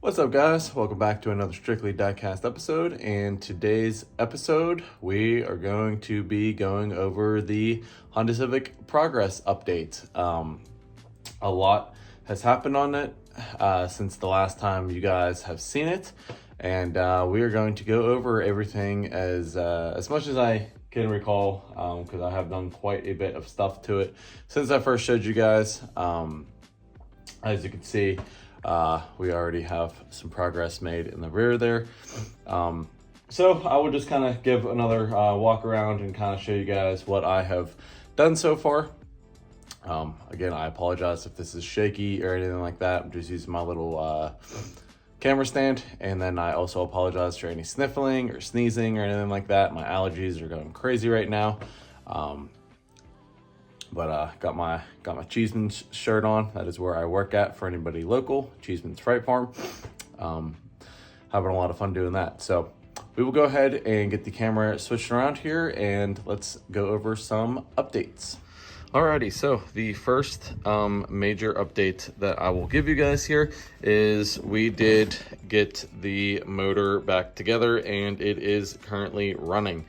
What's up, guys? Welcome back to another Strictly Diecast episode. And today's episode, we are going to be going over the Honda Civic progress update. A lot has happened on it since the last time you guys have seen it, and we are going to go over everything as much as I can recall, because I have done quite a bit of stuff to it since I first showed you guys. As you can see, we already have some progress made in the rear there. So I will just kind of give another walk around and kind of show you guys what I have done so far. Again, I apologize if this is shaky or anything like that. I'm just using my little camera stand. And then I also apologize for any sniffling or sneezing or anything like that. My allergies are going crazy right now. But got my Cheeseman's shirt on. That is where I work at for anybody local, Cheeseman's Freight Farm. Having a lot of fun doing that. So we will go ahead and get the camera switched around here and let's go over some updates. Alrighty, so the first major update that I will give you guys here is we did get the motor back together and it is currently running.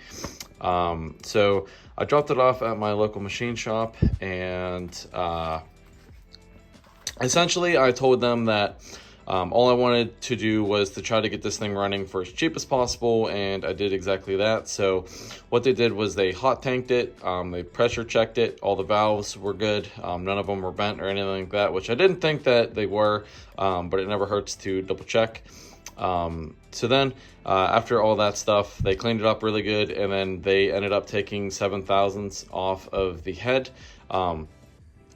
So I dropped it off at my local machine shop, and essentially I told them that all I wanted to do was to try to get this thing running for as cheap as possible, and I did exactly that. So what they did was they hot tanked it, they pressure checked it, all the valves were good, none of them were bent or anything like that, which I didn't think that they were, but it never hurts to double check. So then after all that stuff, they cleaned it up really good, and then they ended up taking 7/1000ths off of the head,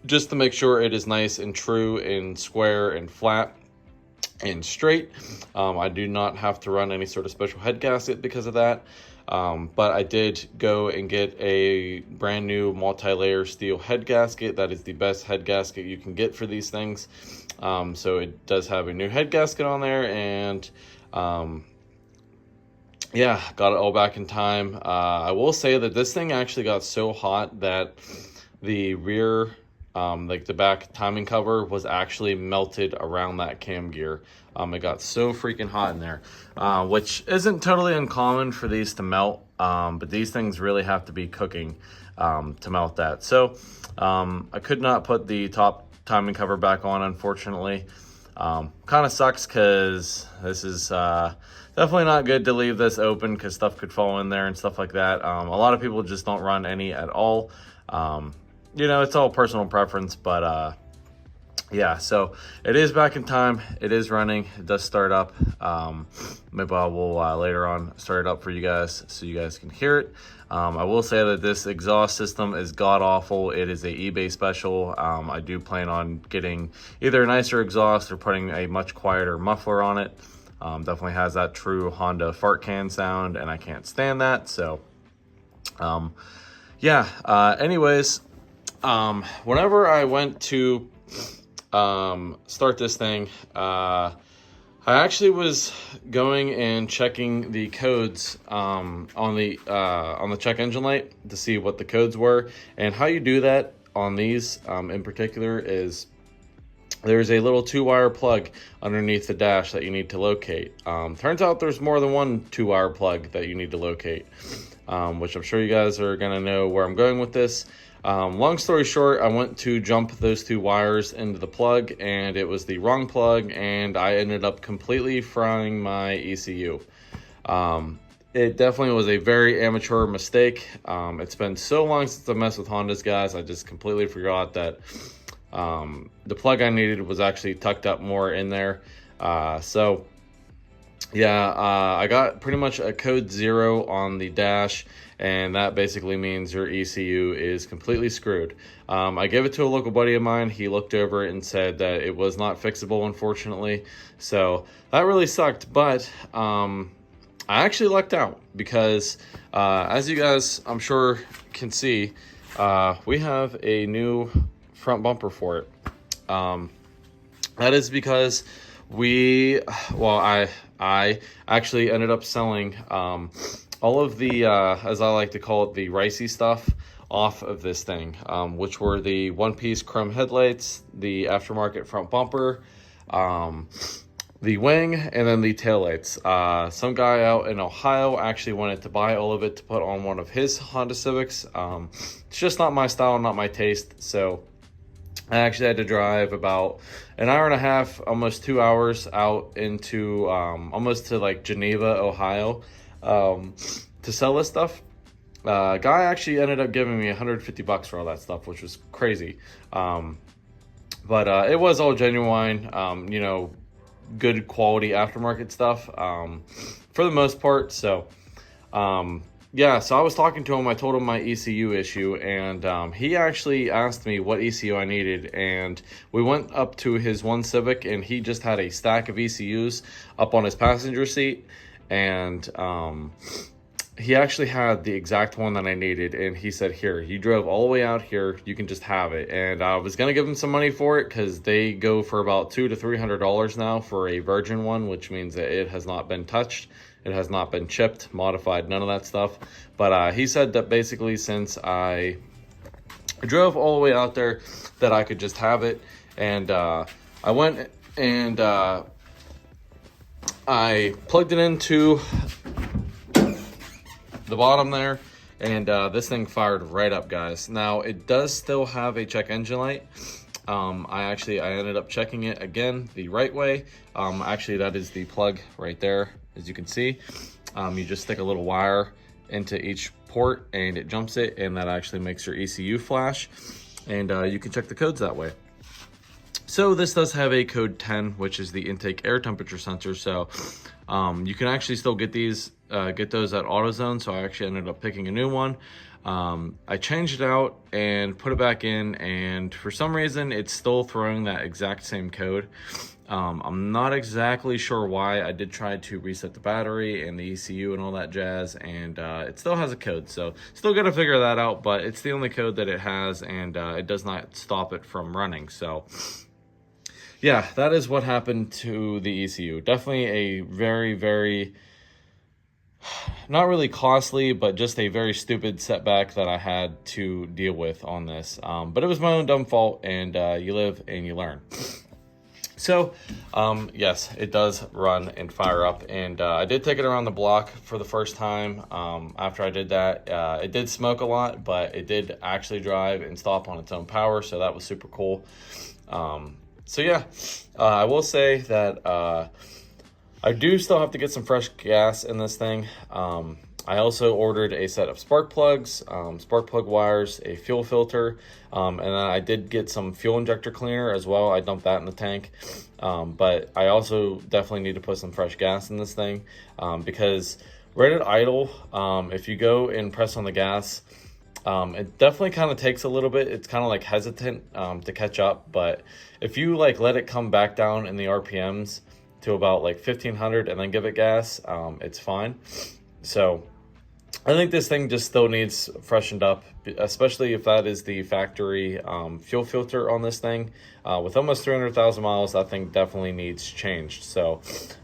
just to make sure it is nice and true and square and flat and straight. I do not have to run any sort of special head gasket because of that. But I did go and get a brand new multi-layer steel head gasket. That is the best head gasket you can get for these things. So it does have a new head gasket on there, and yeah, got it all back in time. I will say that this thing actually got so hot that the rear, like the back timing cover, was actually melted around that cam gear. It got so freaking hot in there, which isn't totally uncommon for these to melt, but these things really have to be cooking to melt that. So I could not put the top timing cover back on, unfortunately. Kind of sucks because this is definitely not good to leave this open because stuff could fall in there and stuff like that. A lot of people just don't run any at all. You know, it's all personal preference, but yeah, so it is back in time. It is running. It does start up. Maybe I will later on start it up for you guys so you guys can hear it. I will say that this exhaust system is god-awful. It is a eBay special. I do plan on getting either a nicer exhaust or putting a much quieter muffler on it. Definitely has that true Honda fart can sound, and I can't stand that. So, yeah, anyways, whenever I went to start this thing, I actually was going and checking the codes on the check engine light to see what the codes were. And how you do that on these in particular is there's a little 2-wire plug underneath the dash that you need to locate. Turns out there's more than one 2-wire plug that you need to locate, which I'm sure you guys are going to know where I'm going with this. Long story short, I went to jump those 2 wires into the plug, and it was the wrong plug, and I ended up completely frying my ECU. It definitely was a very amateur mistake. It's been so long since I messed with Hondas, guys. I just completely forgot that the plug I needed was actually tucked up more in there. So yeah, I got pretty much a code 0 on the dash, and that basically means your ECU is completely screwed. I gave it to a local buddy of mine. He looked over it and said that it was not fixable, unfortunately. So that really sucked, but I actually lucked out because as you guys, I'm sure, can see, we have a new front bumper for it. That is because I actually ended up selling all of the, as I like to call it, the ricey stuff off of this thing, which were the one-piece chrome headlights, the aftermarket front bumper, the wing, and then the taillights. Some guy out in Ohio actually wanted to buy all of it to put on one of his Honda Civics. It's just not my style, not my taste, so I actually had to drive about an hour and a half, almost 2 hours out into almost to like Geneva, Ohio, to sell this stuff. Guy actually ended up giving me $150 for all that stuff, which was crazy. But it was all genuine, you know, good quality aftermarket stuff for the most part. So yeah, so I was talking to him. I told him my ECU issue, and he actually asked me what ECU I needed, and we went up to his one Civic, and he just had a stack of ECUs up on his passenger seat, and he actually had the exact one that I needed, and he said, here, you drove all the way out here, you can just have it. And I was gonna give him some money for it because they go for about $200 to $300 now for a virgin one, which means that it has not been touched, it has not been chipped, modified, none of that stuff. But he said that basically since I drove all the way out there that I could just have it. And I went and I plugged it into the bottom there, and this thing fired right up, guys. Now it does still have a check engine light. I ended up checking it again the right way. Actually, that is the plug right there, as you can see. You just stick a little wire into each port and it jumps it, and that actually makes your ECU flash, and you can check the codes that way. So this does have a code 10, which is the intake air temperature sensor. So you can actually still get these, get those at AutoZone. So I actually ended up picking a new one. I changed it out and put it back in, and for some reason it's still throwing that exact same code. I'm not exactly sure why. I did try to reset the battery and the ECU and all that jazz, and it still has a code. So still got to figure that out, but it's the only code that it has, and it does not stop it from running. So yeah, that is what happened to the ECU. Definitely a very, very, not really costly, but just a very stupid setback that I had to deal with on this. But it was my own dumb fault, and you live and you learn. So yes, it does run and fire up, and I did take it around the block for the first time. After I did that, it did smoke a lot, but it did actually drive and stop on its own power, so that was super cool. So yeah, I will say that I do still have to get some fresh gas in this thing. I also ordered a set of spark plugs, spark plug wires, a fuel filter, and then I did get some fuel injector cleaner as well. I dumped that in the tank, but I also definitely need to put some fresh gas in this thing, because right at idle, if you go and press on the gas, it definitely kind of takes a little bit. It's kind of like hesitant to catch up, but if you like let it come back down in the RPMs to about like 1500 and then give it gas, it's fine. So I think this thing just still needs freshened up, especially if that is the factory fuel filter on this thing. With almost 300,000 miles, that thing definitely needs changed. So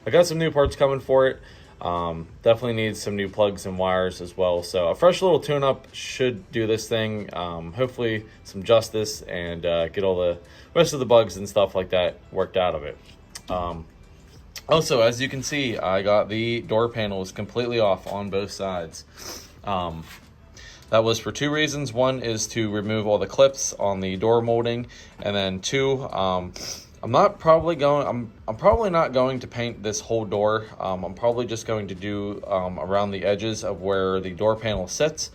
I got some new parts coming for it. Definitely needs some new plugs and wires as well. So a fresh little tune-up should do this thing. Hopefully some justice, and get all the rest of the bugs and stuff like that worked out of it. Also, as you can see, I got the door panels completely off on both sides. That was for two reasons. One is to remove all the clips on the door molding, and then two, I'm probably not going to paint this whole door. I'm probably just going to do around the edges of where the door panel sits.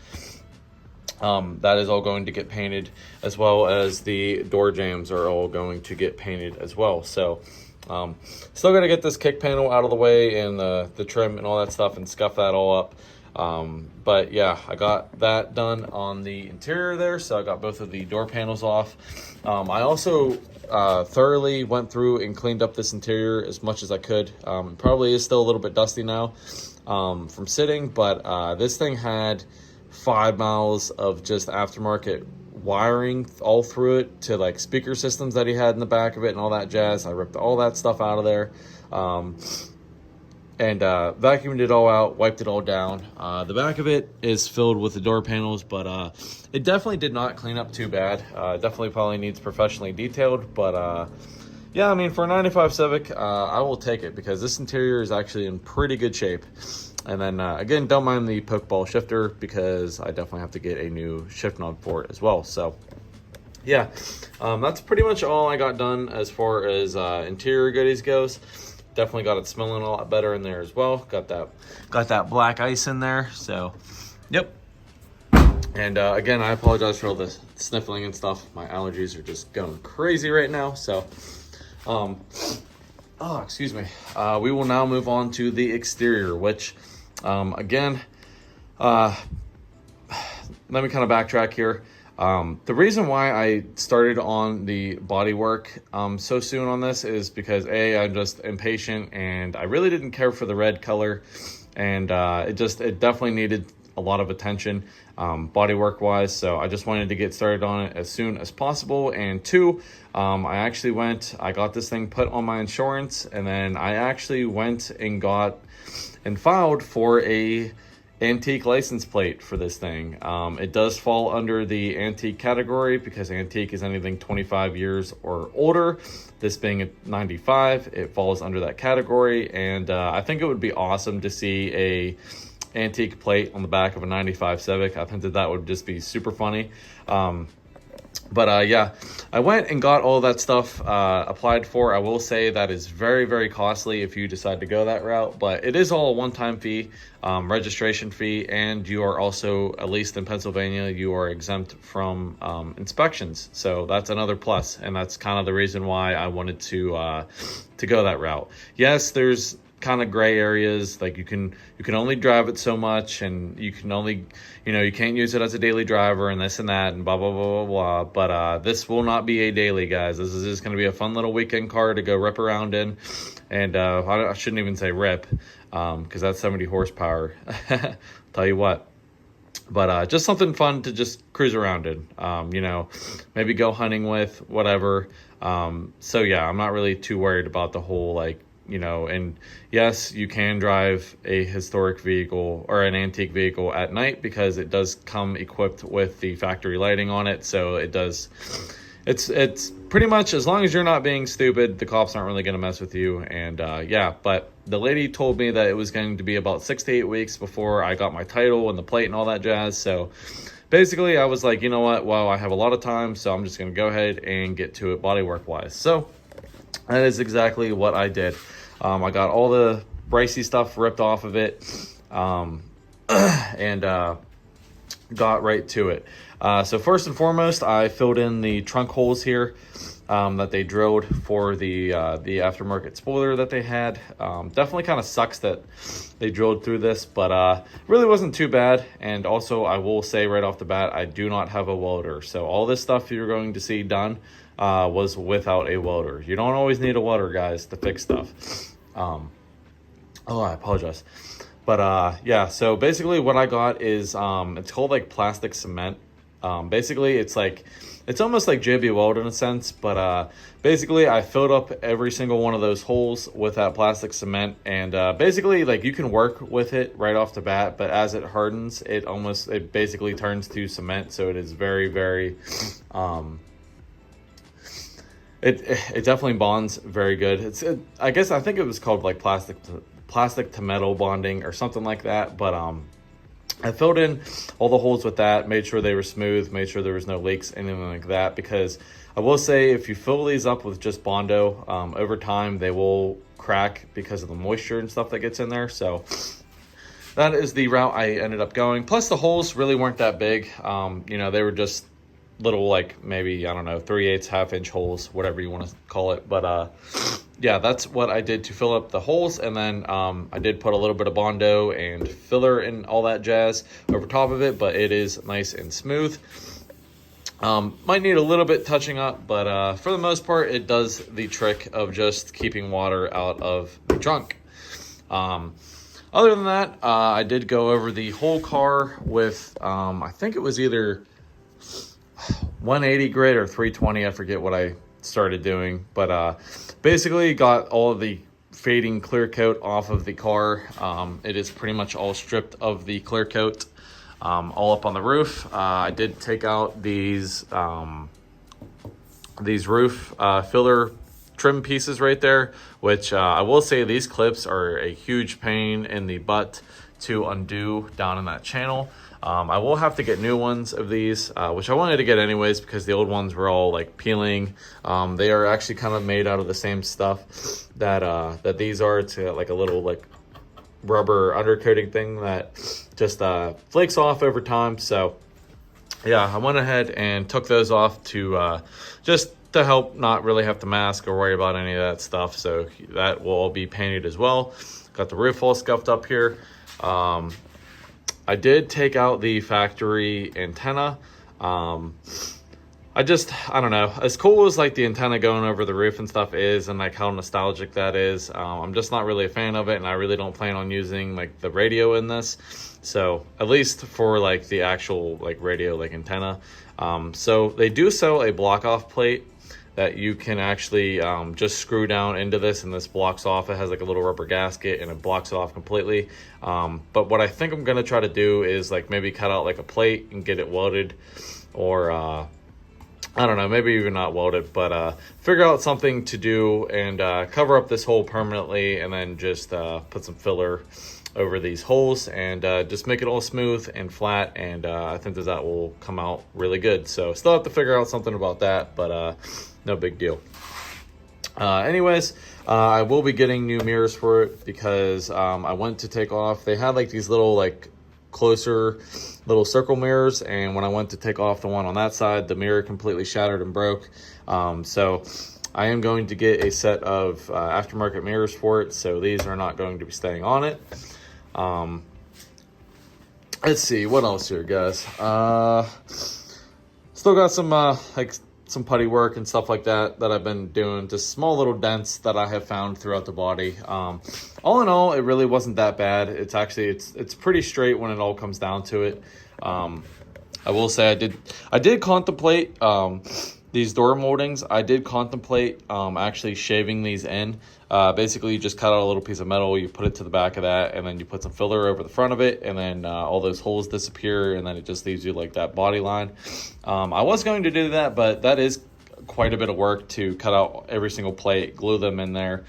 That is all going to get painted, as well as the door jambs are all going to get painted as well. So still got to get this kick panel out of the way, and the trim and all that stuff, and scuff that all up. But yeah, I got that done on the interior there, so I got both of the door panels off. I also thoroughly went through and cleaned up this interior as much as I could. It probably is still a little bit dusty now from sitting, but this thing had 5 miles of just aftermarket wiring all through it to like speaker systems that he had in the back of it and all that jazz. I ripped all that stuff out of there, and vacuumed it all out, wiped it all down. The back of it is filled with the door panels, but it definitely did not clean up too bad. Definitely probably needs professionally detailed, but yeah, I mean, for a 95 Civic, I will take it because this interior is actually in pretty good shape. And then, again, don't mind the pokeball shifter because I definitely have to get a new shift knob for it as well. So, yeah, that's pretty much all I got done as far as interior goodies goes. Definitely got it smelling a lot better in there as well. Got that black ice in there. So, yep. And again, I apologize for all the sniffling and stuff. My allergies are just going crazy right now. So, oh, excuse me. We will now move on to the exterior, which, again, let me kind of backtrack here. The reason why I started on the bodywork so soon on this is because I'm just impatient and I really didn't care for the red color, and it definitely needed a lot of attention bodywork wise, so I just wanted to get started on it as soon as possible. And two, I got this thing put on my insurance, and then I actually went and got and filed for a antique license plate for this thing. It does fall under the antique category because antique is anything 25 years or older. This being a 95, it falls under that category, and I think it would be awesome to see a antique plate on the back of a 95 Civic. I think that would just be super funny. But yeah, I went and got all that stuff applied for. I will say that is very, very costly if you decide to go that route, but it is all a one-time fee, registration fee, and you are also, at least in Pennsylvania, you are exempt from inspections. So that's another plus, and that's kind of the reason why I wanted to go that route. Yes, there's kind of gray areas, like you can only drive it so much, and you can only, you can't use it as a daily driver and this and that and blah blah blah blah blah. But this will not be a daily, guys. This is just going to be a fun little weekend car to go rip around in. And I shouldn't even say rip, because that's 70 horsepower. Tell you what. But just something fun to just cruise around in, maybe go hunting with, whatever. So yeah, I'm not really too worried about the whole, and yes, you can drive a historic vehicle or an antique vehicle at night because it does come equipped with the factory lighting on it. So it's pretty much, as long as you're not being stupid, the cops aren't really going to mess with you. And yeah, but the lady told me that it was going to be about 6 to 8 weeks before I got my title and the plate and all that jazz. So basically I was like, you know what, well, I have a lot of time, so I'm just going to go ahead and get to it bodywork wise. So that is exactly what I did. I got all the bricey stuff ripped off of it, and got right to it. So first and foremost, I filled in the trunk holes here that they drilled for the aftermarket spoiler that they had. Definitely kind of sucks that they drilled through this, but really wasn't too bad. And also, I will say right off the bat, I do not have a welder. So all this stuff you're going to see done was without a welder. You don't always need a welder, guys, to fix stuff. I apologize. But yeah, so basically what I got is it's called like plastic cement. Basically it's almost like JB Weld in a sense, but basically I filled up every single one of those holes with that plastic cement, and basically like you can work with it right off the bat, but as it hardens, it basically turns to cement. So it is very, very It definitely bonds very good. I think it was called like plastic to metal bonding or something like that. But I filled in all the holes with that, made sure they were smooth, made sure there was no leaks, anything like that. Because I will say, if you fill these up with just Bondo, over time they will crack because of the moisture and stuff that gets in there. So that is the route I ended up going. Plus the holes really weren't that big. They were just little, like maybe, I don't know, 3/8 half-inch holes, whatever you want to call it. But yeah, that's what I did to fill up the holes. And then I did put a little bit of Bondo and filler and all that jazz over top of it, but it is nice and smooth. Might need a little bit touching up, but for the most part, it does the trick of just keeping water out of the trunk. Other than that, I did go over the whole car with, I think it was either 180 grit or 320. I forget what I started doing, but basically got all of the fading clear coat off of the car. It is pretty much all stripped of the clear coat, all up on the roof. I did take out these roof filler trim pieces right there, which I will say these clips are a huge pain in the butt to undo down in that channel. I will have to get new ones of these, which I wanted to get anyways because the old ones were all like peeling. They are actually kind of made out of the same stuff that these are. It's like a little like rubber undercoating thing that just flakes off over time. So yeah, I went ahead and took those off to just to help not really have to mask or worry about any of that stuff. So that will all be painted as well. Got the roof all scuffed up here. I did take out the factory antenna. I don't know, as cool as like the antenna going over the roof and stuff is, and like how nostalgic that is, I'm just not really a fan of it, and I really don't plan on using like the radio in this. So at least for like the actual like radio like antenna. So they do sell a block off plate that you can actually just screw down into this, and this blocks off. It has like a little rubber gasket and it blocks it off completely. But what I think I'm gonna try to do is like maybe cut out like a plate and get it welded, or I don't know, maybe even not welded, but figure out something to do and cover up this hole permanently, and then just put some filler over these holes and just make it all smooth and flat, and I think that will come out really good. So still have to figure out something about that, but no big deal. Anyways, I will be getting new mirrors for it because I went to take off, they had like these little like closer little circle mirrors, and when I went to take off the one on that side, the mirror completely shattered and broke. So I am going to get a set of aftermarket mirrors for it, so these are not going to be staying on it. Let's see what else here, guys. Still got some like some putty work and stuff like that I've been doing, just small little dents that I have found throughout the body. All in all, it really wasn't that bad. It's actually it's pretty straight when it all comes down to it. I will say I did contemplate these door moldings. I did contemplate actually shaving these in. Basically, you just cut out a little piece of metal, you put it to the back of that, and then you put some filler over the front of it, and then all those holes disappear, and then it just leaves you like that body line. I was going to do that, but that is quite a bit of work to cut out every single plate, glue them in there,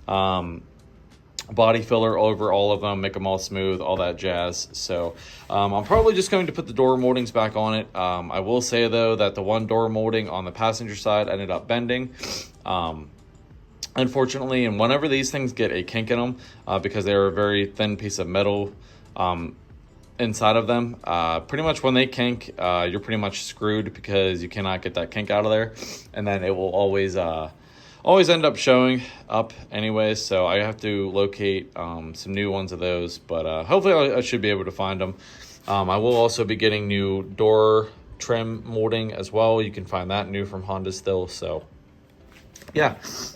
body filler over all of them, make them all smooth, all that jazz. So I'm probably just going to put the door moldings back on it. I will say though that the one door molding on the passenger side ended up bending, unfortunately, and whenever these things get a kink in them, because they're a very thin piece of metal inside of them, pretty much when they kink, you're pretty much screwed because you cannot get that kink out of there, and then it will always end up showing up anyways. So I have to locate some new ones of those, but hopefully I should be able to find them. I will also be getting new door trim molding as well. You can find that new from Honda still. So yeah,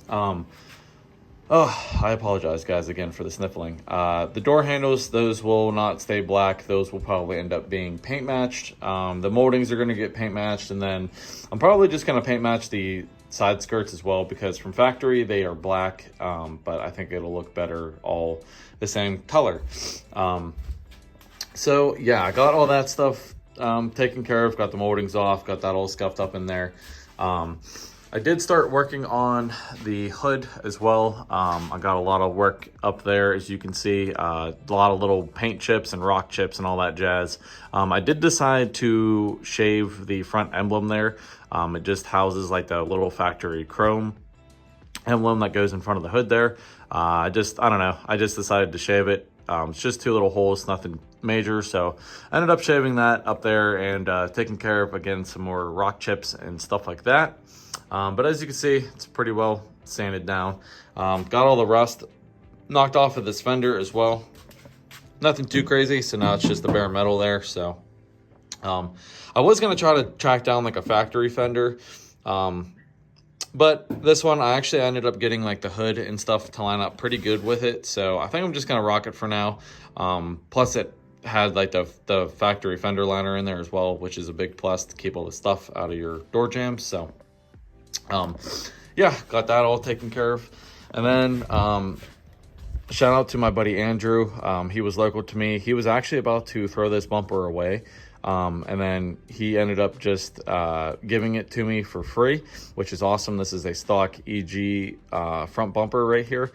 I apologize guys again for the sniffling. The door handles, those will not stay black. Those will probably end up being paint matched. The moldings are going to get paint matched, and then I'm probably just going to paint match the side skirts as well, because from factory they are black, but I think it'll look better all the same color. So yeah, I got all that stuff taken care of, got the moldings off, got that all scuffed up in there. I did start working on the hood as well. I got a lot of work up there, as you can see, a lot of little paint chips and rock chips and all that jazz. I did decide to shave the front emblem there. It just houses like the little factory chrome emblem that goes in front of the hood there. I don't know, I just decided to shave it. It's just two little holes, nothing major, so I ended up shaving that up there and taking care of, again, some more rock chips and stuff like that. But as you can see, it's pretty well sanded down. Got all the rust knocked off of this fender as well. Nothing too crazy, so now it's just the bare metal there. So I was going to try to track down like a factory fender, but this one I actually ended up getting like the hood and stuff to line up pretty good with it. So I think I'm just going to rock it for now. Plus it had like the factory fender liner in there as well, which is a big plus to keep all the stuff out of your door jambs. So yeah, got that all taken care of. And then shout out to my buddy Andrew. He was local to me. He was actually about to throw this bumper away. And then he ended up just giving it to me for free, which is awesome. This is a stock EG front bumper right here.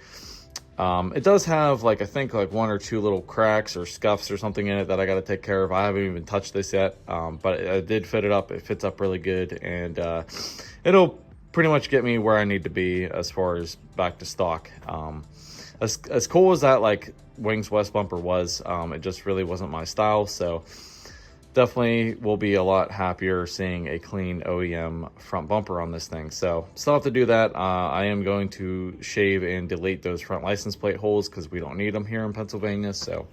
It does have like, I think like 1 or 2 little cracks or scuffs or something in it that I got to take care of. I haven't even touched this yet, but I did fit it up. It fits up really good, and it'll pretty much get me where I need to be as far as back to stock. As cool as that like Wings West bumper was, it just really wasn't my style. So definitely will be a lot happier seeing a clean OEM front bumper on this thing. So still have to do that. I am going to shave and delete those front license plate holes because we don't need them here in Pennsylvania. So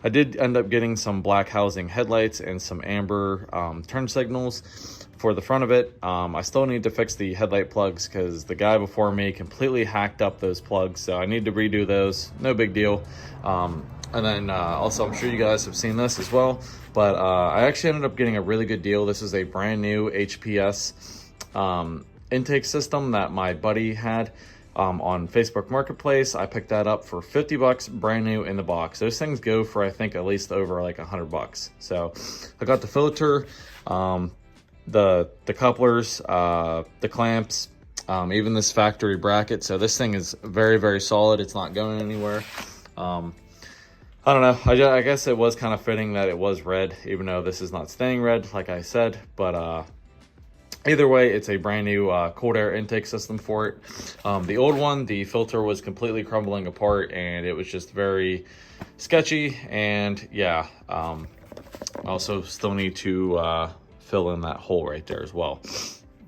I did end up getting some black housing headlights and some amber turn signals for the front of it. I still need to fix the headlight plugs because the guy before me completely hacked up those plugs. So I need to redo those. No big deal. And then also, I'm sure you guys have seen this as well, but I actually ended up getting a really good deal. This is a brand new HPS intake system that my buddy had on Facebook Marketplace. I picked that up for 50 bucks, brand new in the box. Those things go for, I think, at least over like 100 bucks. So I got the filter, the couplers, the clamps, even this factory bracket. So this thing is very, very solid. It's not going anywhere. I don't know. I guess it was kind of fitting that it was red, even though this is not staying red, like I said. But either way, it's a brand new cold air intake system for it. The old one, the filter was completely crumbling apart, and it was just very sketchy. And yeah, I also still need to fill in that hole right there as well.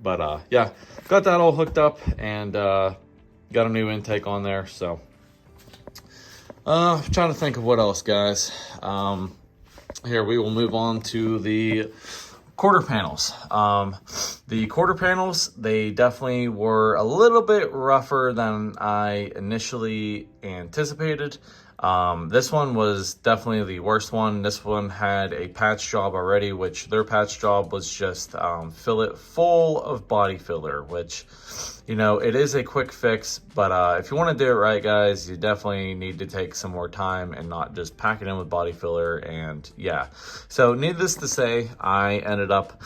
But yeah, got that all hooked up, and got a new intake on there. So trying to think of what else, guys. Here, we will move on to the quarter panels. The quarter panels, they definitely were a little bit rougher than I initially anticipated. This one was definitely the worst one. This one had a patch job already, which their patch job was just fill it full of body filler, which, you know, it is a quick fix, but if you want to do it right, guys, you definitely need to take some more time and not just pack it in with body filler. And yeah, so needless to say, I ended up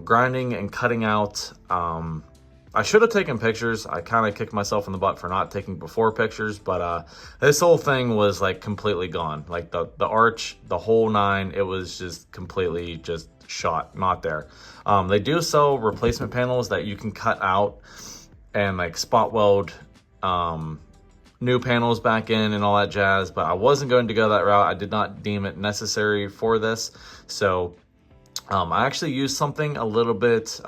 grinding and cutting out. I should have taken pictures. I kind of kicked myself in the butt for not taking before pictures, but this whole thing was like completely gone. Like the arch, the whole nine, it was just completely just shot, not there. They do sell replacement panels that you can cut out and like spot weld new panels back in and all that jazz, but I wasn't going to go that route. I did not deem it necessary for this. So I actually used something a little bit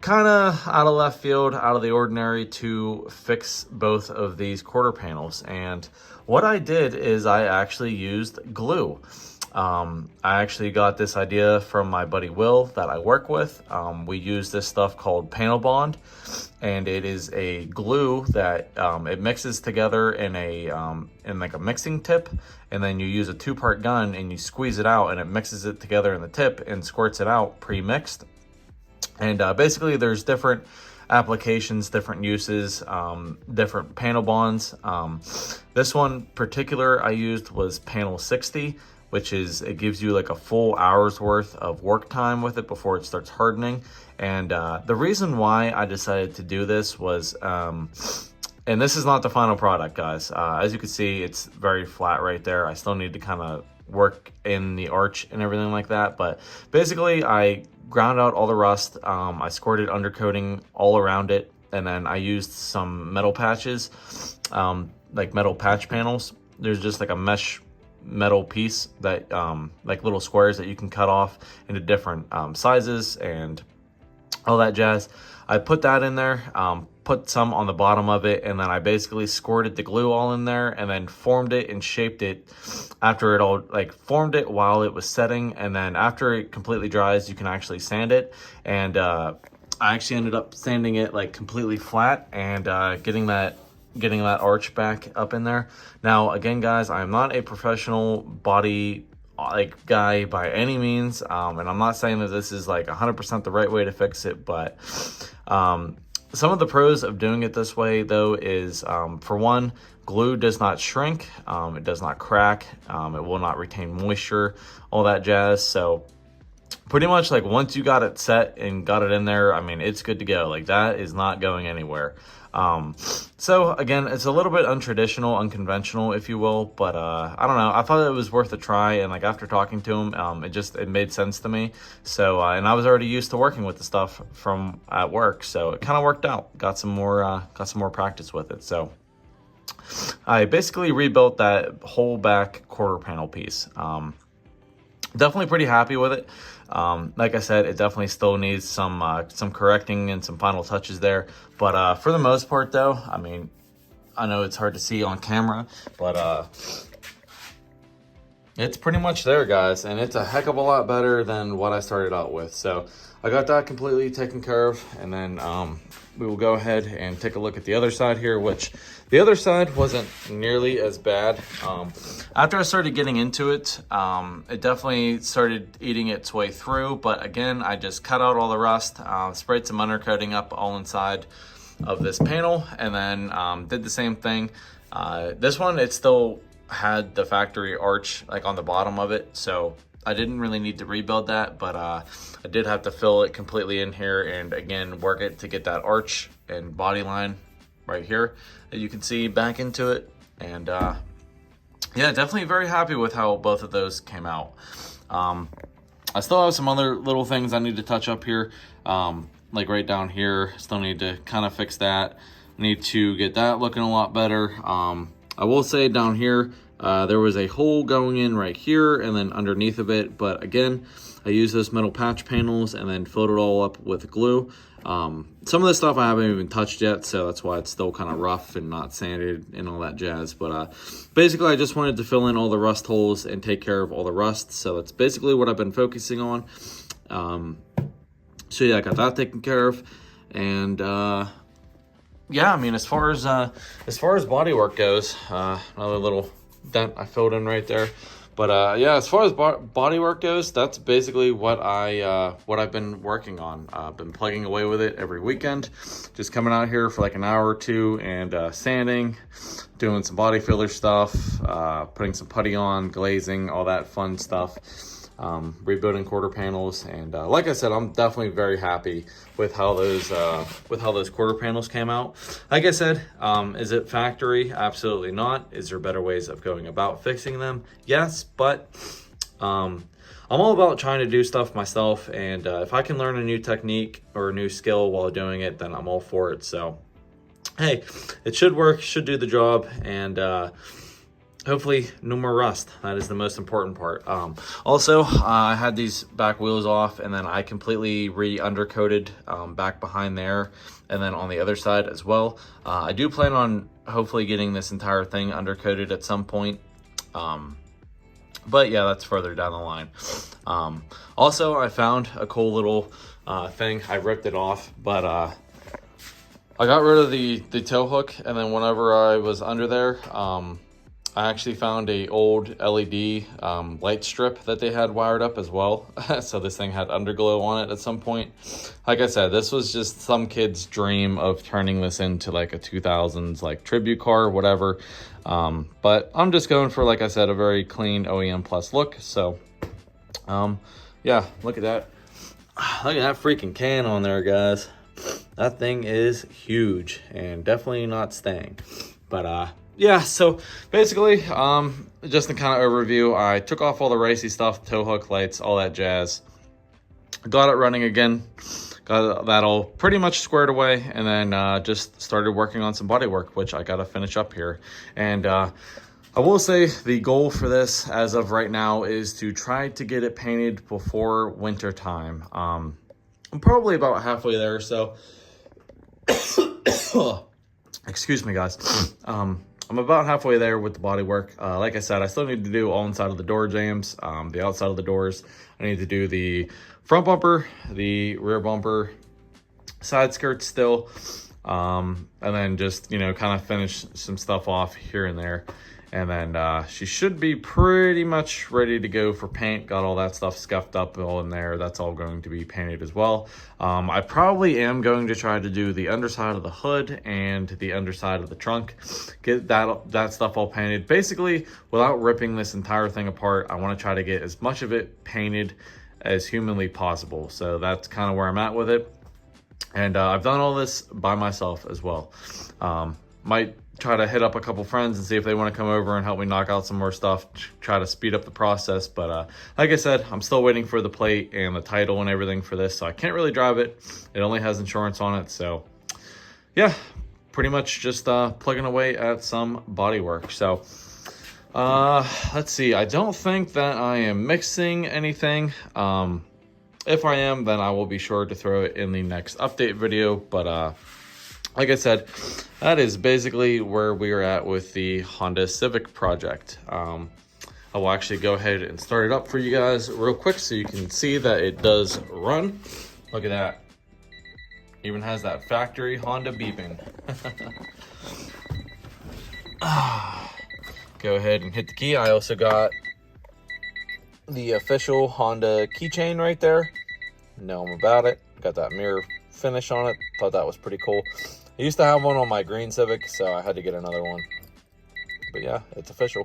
kind of out of left field, out of the ordinary, to fix both of these quarter panels. And what I did is I actually used glue. I actually got this idea from my buddy Will that I work with. We use this stuff called Panel Bond, and it is a glue that it mixes together in like a mixing tip, and then you use a 2-part gun and you squeeze it out, and it mixes it together in the tip and squirts it out pre-mixed. And basically there's different applications, different uses, different panel bonds. This one particular I used was panel 60, which is, it gives you like a full hour's worth of work time with it before it starts hardening. And the reason why I decided to do this was, and this is not the final product, guys. As you can see, it's very flat right there. I still need to kind of work in the arch and everything like that. But basically I ground out all the rust. I squirted undercoating all around it, and then I used some metal patches, like metal patch panels. There's just like a mesh metal piece that like little squares that you can cut off into different sizes and all that jazz. I put that in there, put some on the bottom of it, and then I basically squirted the glue all in there and then formed it and shaped it after it all, like formed it while it was setting. And then after it completely dries, you can actually sand it. And I actually ended up sanding it like completely flat and getting that arch back up in there. Now, again, guys, I'm not a professional body like guy by any means, and I'm not saying that this is like 100% the right way to fix it, but Some of the pros of doing it this way, though, is for one, glue does not shrink, it does not crack, it will not retain moisture, all that jazz. So pretty much like once you got it set and got it in there, I mean, it's good to go. Like that is not going anywhere. So again, it's a little bit untraditional, unconventional, if you will, but I don't know, I thought it was worth a try, and like after talking to him, it made sense to me. So and I was already used to working with the stuff from at work, so it kind of worked out. Got some more practice with it. So I basically rebuilt that whole back quarter panel piece. Definitely pretty happy with it. Like I said, it definitely still needs some correcting and some final touches there. But for the most part, though, I mean, I know it's hard to see on camera, but it's pretty much there, guys. And it's a heck of a lot better than what I started out with. So I got that completely taken care of. And then we will go ahead and take a look at the other side here, which the other side wasn't nearly as bad. After I started getting into it, it definitely started eating its way through. But again, I just cut out all the rust, sprayed some undercoating up all inside of this panel, and then did the same thing. This one, it still had the factory arch like on the bottom of it, so I didn't really need to rebuild that, but I did have to fill it completely in here and again work it to get that arch and body line right here that you can see back into it. And yeah, definitely very happy with how both of those came out. I still have some other little things I need to touch up here, like right down here. Still need to kind of fix that. Need to get that looking a lot better. I will say down here, there was a hole going in right here and then underneath of it. But again, I used those metal patch panels and then filled it all up with glue. Some of this stuff I haven't even touched yet, so that's why it's still kind of rough and not sanded and all that jazz. But basically, I just wanted to fill in all the rust holes and take care of all the rust. So that's basically what I've been focusing on. So yeah, I got that taken care of. And yeah, I mean, as far as body work goes, another little dent I filled in right there. But yeah, as far as body work goes, that's basically what I've been working on. I've been plugging away with it every weekend, just coming out here for like an hour or two and sanding, doing some body filler stuff, putting some putty on, glazing, all that fun stuff. Rebuilding quarter panels, and like I said, I'm definitely very happy with how those quarter panels came out. Like I said, is it factory? Absolutely not. Is there better ways of going about fixing them? Yes, but I'm all about trying to do stuff myself, and if I can learn a new technique or a new skill while doing it, then I'm all for it. So hey, it should work, should do the job, and hopefully no more rust. That is the most important part. Also, I had these back wheels off, and then I completely re-undercoated back behind there, and then on the other side as well. I do plan on hopefully getting this entire thing undercoated at some point. But yeah, that's further down the line. Also, I found a cool little thing. I ripped it off, but I got rid of the tow hook, and then whenever I was under there, I actually found a old LED light strip that they had wired up as well. So this thing had underglow on it at some point. Like I said, this was just some kid's dream of turning this into like a 2000s like tribute car or whatever. But I'm just going for, like I said, a very clean OEM plus look. So yeah, look at that. Look at that freaking can on there, guys. That thing is huge and definitely not staying. But yeah, so basically, just a kind of overview, I took off all the racy stuff, tow hook, lights, all that jazz. Got it running again, got that all pretty much squared away, and then just started working on some body work, which I got to finish up here. And I will say the goal for this, as of right now, is to try to get it painted before winter time. I'm probably about halfway there, so excuse me, guys. I'm about halfway there with the body work. Like I said, I still need to do all inside of the door jambs, the outside of the doors. I need to do the front bumper, the rear bumper, side skirts still, and then just, you know, kind of finish some stuff off here and there. And then she should be pretty much ready to go for paint. Got all that stuff scuffed up all in there. That's all going to be painted as well. I probably am going to try to do the underside of the hood and the underside of the trunk. Get that stuff all painted. Basically, without ripping this entire thing apart, I want to try to get as much of it painted as humanly possible. So that's kind of where I'm at with it. And I've done all this by myself as well. Might try to hit up a couple friends and see if they want to come over and help me knock out some more stuff, try to speed up the process. But like I said, I'm still waiting for the plate and the title and everything for this, so I can't really drive it. It only has insurance on it. So yeah, pretty much just plugging away at some body work. So let's see, I don't think that I am mixing anything. If I am, then I will be sure to throw it in the next update video. But like I said, that is basically where we are at with the Honda Civic project. I will actually go ahead and start it up for you guys real quick so you can see that it does run. Look at that. Even has that factory Honda beeping. Go ahead and hit the key. I also got the official Honda keychain right there. Know about it. Got that mirror finish on it. Thought that was pretty cool. I used to have one on my green Civic, so I had to get another one. But yeah, it's official.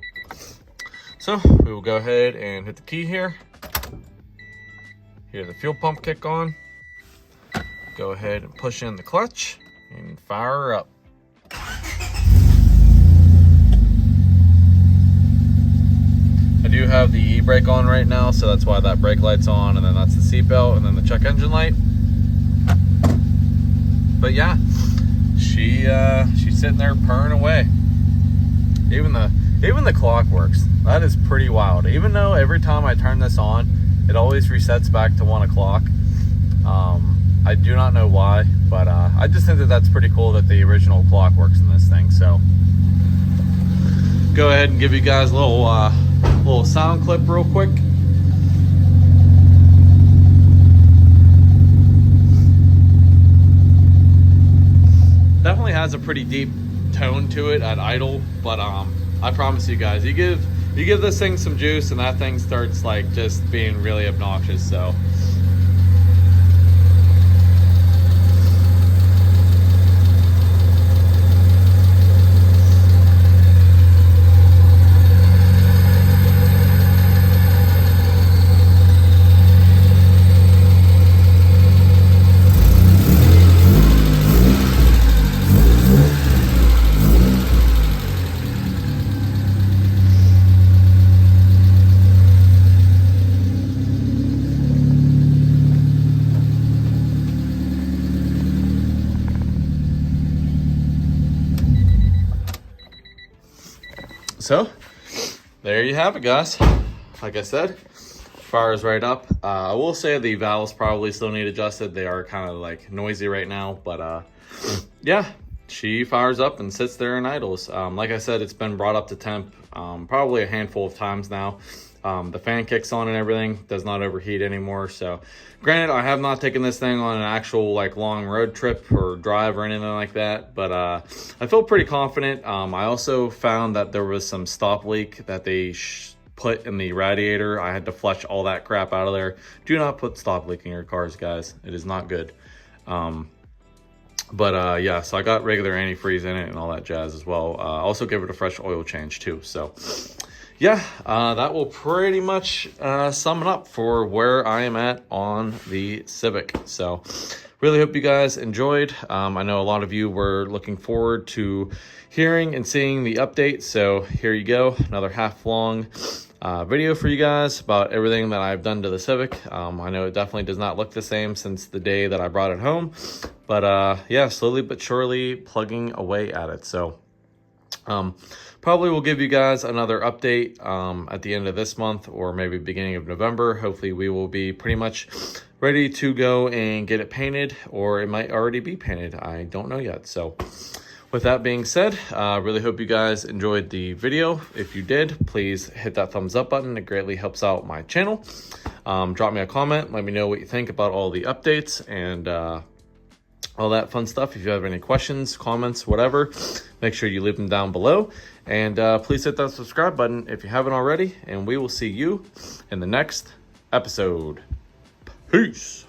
So we will go ahead and hit the key here. Hear the fuel pump kick on. Go ahead and push in the clutch and fire her up. I do have the e-brake on right now, so that's why that brake light's on, and then that's the seatbelt, and then the check engine light. But yeah, she's sitting there purring away. Even the clock works. That is pretty wild. Even though every time I turn this on, it always resets back to 1 o'clock. I do not know why, but I just think that that's pretty cool that the original clock works in this thing. So go ahead and give you guys a little sound clip real quick. Definitely has a pretty deep tone to it at idle, but I promise you guys, you give this thing some juice and that thing starts like just being really obnoxious. So So there you have it, guys. Like I said, fires right up. I will say the valves probably still need adjusted. They are kind of like noisy right now, but yeah, she fires up and sits there and idles. Like I said, it's been brought up to temp probably a handful of times now. The fan kicks on and everything, does not overheat anymore. So granted, I have not taken this thing on an actual like long road trip or drive or anything like that, but I feel pretty confident. I also found that there was some stop leak that they put in the radiator. I had to flush all that crap out of there. Do not put stop leak in your cars, guys. It is not good. But yeah, so I got regular antifreeze in it and all that jazz as well. Also give it a fresh oil change too. So yeah, that will pretty much sum it up for where I am at on the Civic. So really hope you guys enjoyed. I know a lot of you were looking forward to hearing and seeing the update. So here you go, another half-long video for you guys about everything that I've done to the Civic. I know it definitely does not look the same since the day that I brought it home. But yeah, slowly but surely plugging away at it. So probably will give you guys another update at the end of this month or maybe beginning of November. Hopefully we will be pretty much ready to go and get it painted, or it might already be painted. I don't know yet. So with that being said, really hope you guys enjoyed the video. If you did, please hit that thumbs up button. It greatly helps out my channel. Drop me a comment. Let me know what you think about all the updates. And all that fun stuff. If you have any questions, comments, whatever, make sure you leave them down below. And please hit that subscribe button if you haven't already. And we will see you in the next episode. Peace.